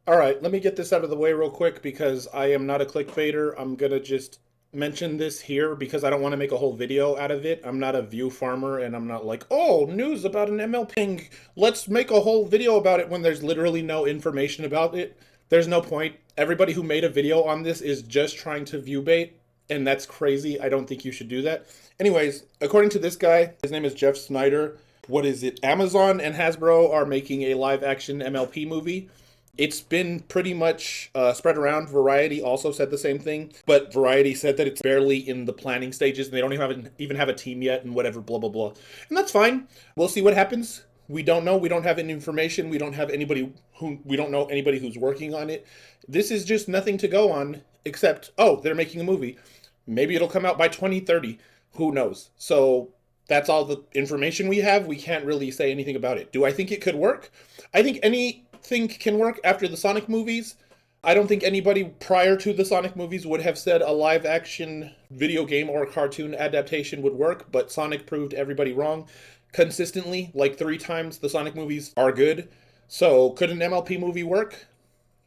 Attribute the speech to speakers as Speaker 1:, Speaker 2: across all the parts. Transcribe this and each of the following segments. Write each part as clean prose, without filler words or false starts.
Speaker 1: All right, let me get this out of the way real quick because I am not a clickbaiter. I'm going to just mention this here because I don't want to make a whole video out of it. I'm not a view farmer and I'm not like, oh, news about an MLP. Let's make a whole video about it when there's literally no information about it. There's no point. Everybody who made a video on this is just trying to view bait, and that's crazy. I don't think you should do that. Anyways, according to this guy, his name is Jeff Snyder. What is it? Amazon and Hasbro are making a live action MLP movie. It's been pretty much spread around. Variety also said the same thing, but Variety said that it's barely in the planning stages and they don't even have a team yet and whatever, blah, blah, blah. And that's fine. We'll see what happens. We don't know. We don't have any information. We don't know anybody who's working on it. This is just nothing to go on except, oh, they're making a movie. Maybe it'll come out by 2030. Who knows? So that's all the information we have. We can't really say anything about it. Do I think it could work? I think anything can work after the Sonic movies. I don't think anybody prior to the Sonic movies would have said a live action video game or cartoon adaptation would work, but Sonic proved everybody wrong consistently. Like 3 times the Sonic movies are good. So could an MLP movie work?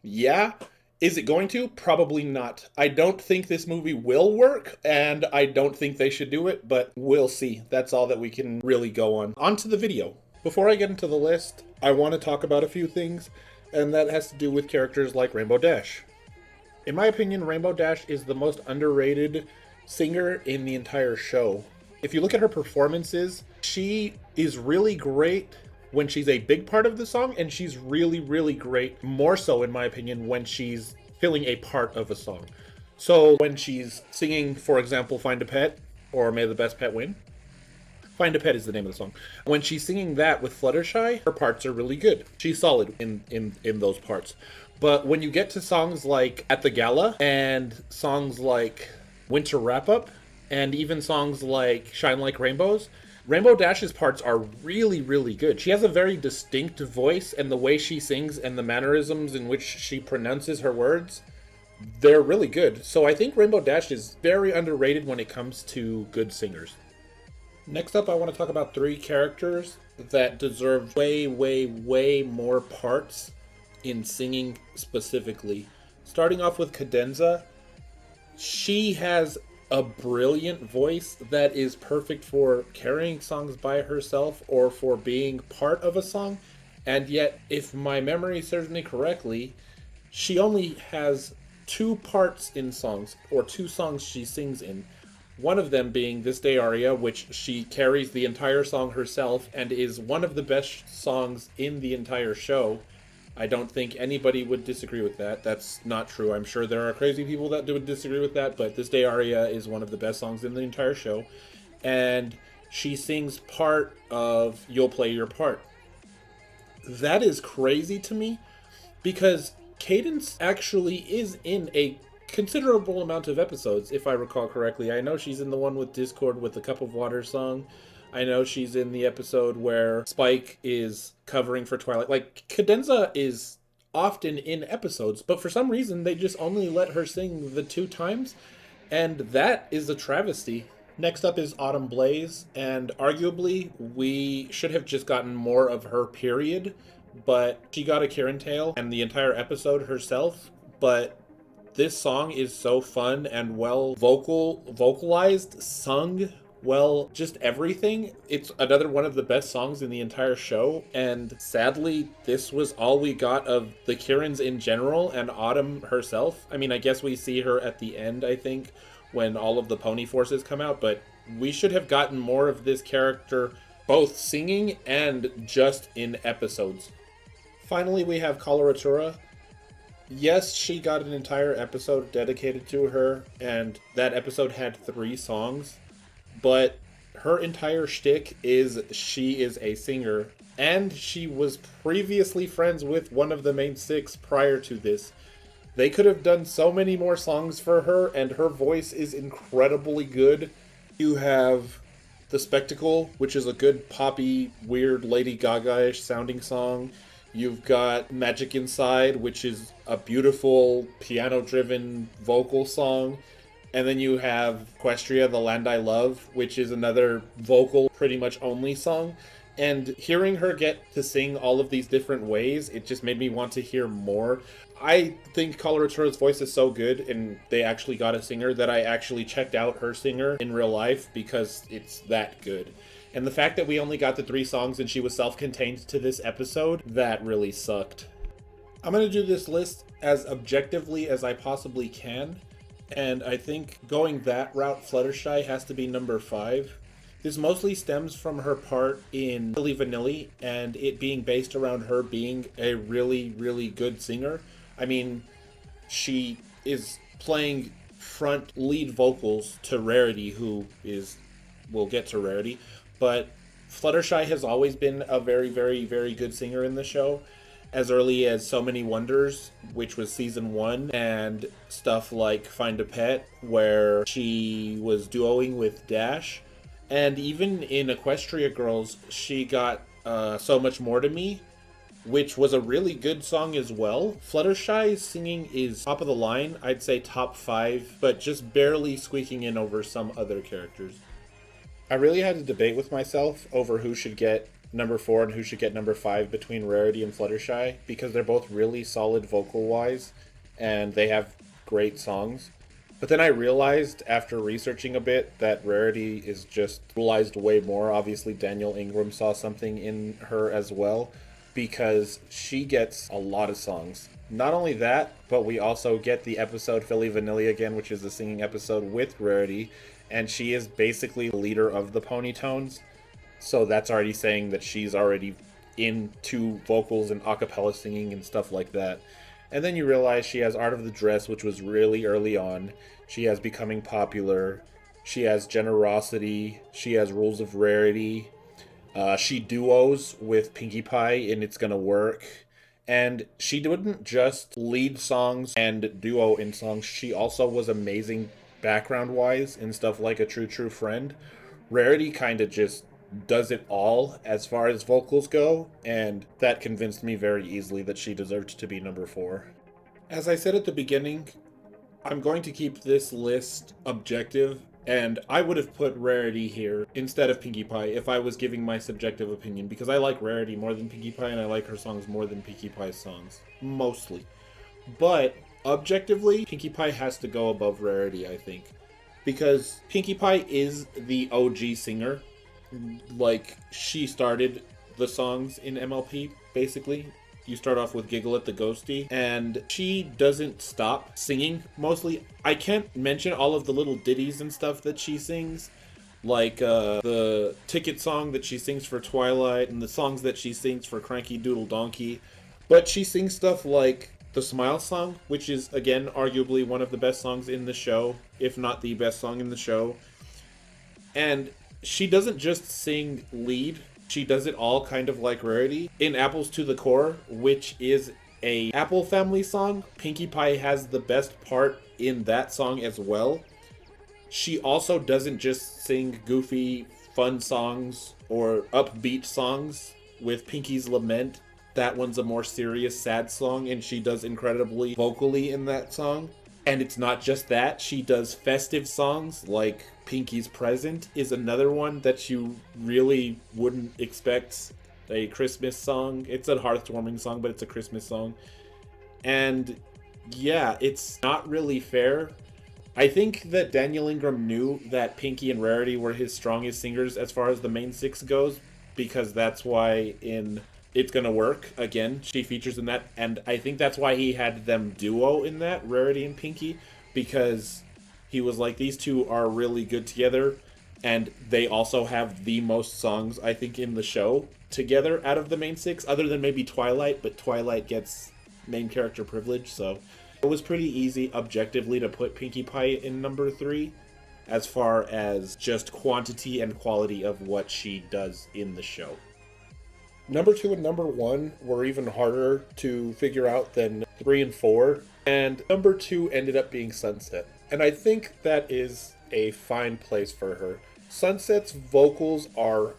Speaker 1: Yeah. Is it going to? Probably not. I don't think this movie will work, and I don't think they should do it, but we'll see. That's all that we can really go on. On to the video. Before I get into the list, I want to talk about a few things, and that has to do with characters like Rainbow Dash. In my opinion, Rainbow Dash is the most underrated singer in the entire show. If you look at her performances, she is really great when she's a big part of the song, and she's really, really great, more so in my opinion, when she's filling a part of a song. So when she's singing, for example, Find a Pet, or May the Best Pet Win. Find a Pet is the name of the song. When she's singing that with Fluttershy, her parts are really good. She's solid in those parts. But when you get to songs like At the Gala, and songs like Winter Wrap Up, and even songs like Shine Like Rainbows, Rainbow Dash's parts are really, really good. She has a very distinct voice, and the way she sings and the mannerisms in which she pronounces her words, they're really good. So I think Rainbow Dash is very underrated when it comes to good singers. Next up, I want to talk about 3 characters that deserve way, way, way more parts in singing specifically. Starting off with Cadenza, she has a brilliant voice that is perfect for carrying songs by herself or for being part of a song. And yet, if my memory serves me correctly, she only has 2 parts in songs, or 2 songs she sings in. One of them being This Day Aria, which she carries the entire song herself and is one of the best songs in the entire show. I don't think anybody would disagree with that. That's not true. I'm sure there are crazy people that would disagree with that, but This Day Aria is one of the best songs in the entire show. And she sings part of You'll Play Your Part. That is crazy to me because Cadence actually is in a considerable amount of episodes, if I recall correctly. I know she's in the one with Discord with the Cup of Water song. I know she's in the episode where Spike is covering for Twilight. Like, Cadenza is often in episodes, but for some reason they just only let her sing the 2 times, and that is a travesty. Next up is Autumn Blaze, and arguably we should have just gotten more of her, period, but she got a Karen Tail and the entire episode herself. But this song is so fun and well vocalized, sung well, just everything. It's another one of the best songs in the entire show, and sadly, this was all we got of the Kirans in general and Autumn herself. I mean, I guess we see her at the end, I think, when all of the pony forces come out, but we should have gotten more of this character, both singing and just in episodes. Finally, we have Coloratura. Yes, she got an entire episode dedicated to her, and that episode had 3 songs. But her entire shtick is she is a singer, and she was previously friends with one of the main 6 prior to this. They could have done so many more songs for her, and her voice is incredibly good. You have The Spectacle, which is a good poppy, weird Lady Gaga-ish sounding song. You've got Magic Inside, which is a beautiful piano-driven vocal song. And then you have Equestria, The Land I Love, which is another vocal, pretty much only song. And hearing her get to sing all of these different ways, it just made me want to hear more. I think Colorado's voice is so good, and they actually got a singer, that I actually checked out her singer in real life because it's that good. And the fact that we only got the 3 songs and she was self-contained to this episode, that really sucked. I'm going to do this list as objectively as I possibly can, and I think going that route, Fluttershy has to be number 5. This mostly stems from her part in Milli Vanilli and it being based around her being a really, really good singer. I mean, she is playing front lead vocals to Rarity, who is, we'll get to Rarity, but Fluttershy has always been a very, very, very good singer in the show. As early as So Many Wonders, which was season 1, and stuff like Find a Pet, where she was duoing with Dash. And even in Equestria Girls, she got So Much More to Me, which was a really good song as well. Fluttershy's singing is top of the line, I'd say top 5, but just barely squeaking in over some other characters. I really had a debate with myself over who should get number 4 and who should get number 5 between Rarity and Fluttershy, because they're both really solid vocal-wise, and they have great songs. But then I realized after researching a bit that Rarity is just realized way more. Obviously, Daniel Ingram saw something in her as well, because she gets a lot of songs. Not only that, but we also get the episode Philly Vanilli again, which is the singing episode with Rarity, and she is basically the leader of the Ponytones. So that's already saying that she's already into vocals and a cappella singing and stuff like that. And then you realize she has Art of the Dress, which was really early on. She has Becoming Popular. She has Generosity. She has Rules of Rarity. She duos with Pinkie Pie in It's Gonna Work. And she didn't just lead songs and duo in songs. She also was amazing background-wise in stuff like A True True Friend. Rarity kind of just does it all as far as vocals go, and that convinced me very easily that she deserved to be number 4. As I said at the beginning, I'm going to keep this list objective, and I would have put Rarity here instead of Pinkie Pie if I was giving my subjective opinion, because I like Rarity more than Pinkie Pie, and I like her songs more than Pinkie Pie's songs. Mostly. But objectively, Pinkie Pie has to go above Rarity, I think. Because Pinkie Pie is the OG singer. Like, she started the songs in MLP, basically. You start off with Giggle at the Ghosty, and she doesn't stop singing, mostly. I can't mention all of the little ditties and stuff that she sings, like the Ticket song that she sings for Twilight, and the songs that she sings for Cranky Doodle Donkey. But she sings stuff like the Smile song, which is, again, arguably one of the best songs in the show, if not the best song in the show. And she doesn't just sing lead, she does it all kind of like Rarity. In Apples to the Core, which is a Apple Family song, Pinkie Pie has the best part in that song as well. She also doesn't just sing goofy, fun songs or upbeat songs with Pinkie's Lament. That one's a more serious, sad song, and she does incredibly vocally in that song. And it's not just that, she does festive songs like Pinkie's Present is another one that you really wouldn't expect a Christmas song. It's a heartwarming song, but it's a Christmas song. And yeah, it's not really fair. I think that Daniel Ingram knew that Pinkie and Rarity were his strongest singers as far as the main 6 goes, because that's why in It's Gonna Work, again, she features in that, and I think that's why he had them duo in that, Rarity and Pinkie, because he was like, these two are really good together, and they also have the most songs, I think, in the show together out of the main 6, other than maybe Twilight, but Twilight gets main character privilege, so it was pretty easy objectively to put Pinkie Pie in number 3 as far as just quantity and quality of what she does in the show. Number 2 and number 1 were even harder to figure out than 3 and 4, and number 2 ended up being Sunset. And I think that is a fine place for her. Sunset's vocals are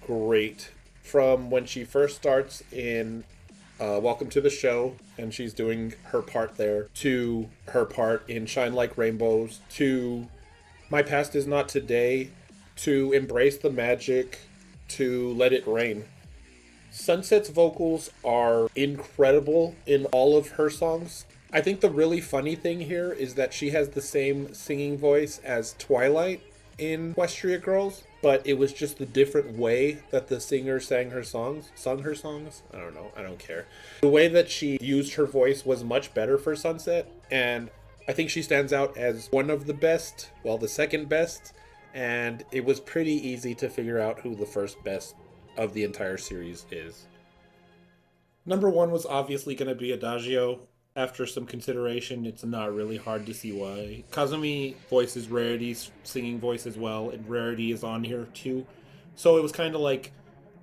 Speaker 1: great. From when she first starts in Welcome to the Show, and she's doing her part there, to her part in Shine Like Rainbows, to My Past Is Not Today, to Embrace the Magic, to Let It Rain. Sunset's vocals are incredible in all of her songs. I think the really funny thing here is that she has the same singing voice as Twilight in Equestria Girls, but it was just the different way that the singer sung her songs. I don't know. I don't care. The way that she used her voice was much better for Sunset, and I think she stands out as one of the best, well, the second best, and it was pretty easy to figure out who the first best of the entire series is. Number one was obviously going to be Adagio. After some consideration, it's not really hard to see why. Kazumi voices Rarity's singing voice as well, and Rarity is on here too. So it was kind of like,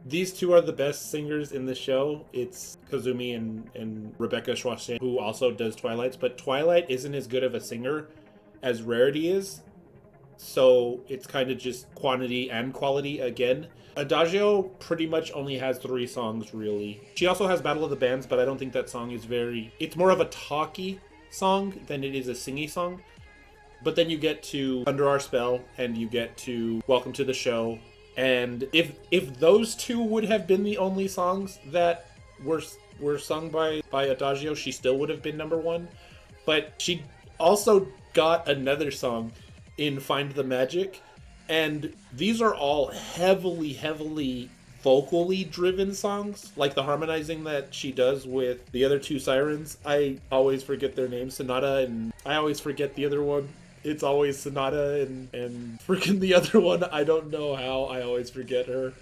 Speaker 1: these two are the best singers in the show. It's Kazumi and Rebecca Schwartz, who also does Twilight's, but Twilight isn't as good of a singer as Rarity is. So it's kind of just quantity and quality again. Adagio pretty much only has 3 songs, really. She also has Battle of the Bands, but I don't think that song is very... It's more of a talky song than it is a singy song. But then you get to Under Our Spell, and you get to Welcome to the Show. And if those two would have been the only songs that were sung by Adagio, she still would have been number one. But she also got another song in Find the Magic, and these are all heavily vocally driven songs, like the harmonizing that she does with the other 2 sirens. I always forget their names, Sonata, and I always forget the other one. It's always Sonata and freaking the other one. I don't know how I always forget her.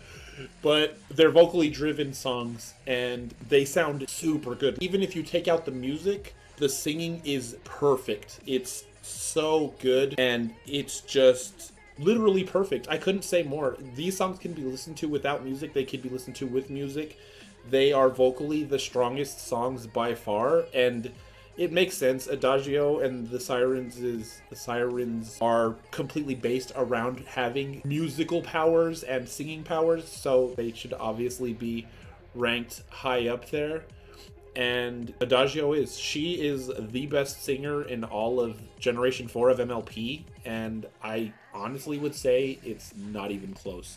Speaker 1: But they're vocally driven songs, and they sound super good. Even if you take out the music, the singing is perfect. It's so good, and it's just literally perfect. I couldn't say more. These songs can be listened to without music. They can be listened to with music. They are vocally the strongest songs by far, and it makes sense. Adagio and the sirens are completely based around having musical powers and singing powers, so they should obviously be ranked high up there. And Adagio she is the best singer in all of Generation 4 of MLP, and I honestly would say it's not even close.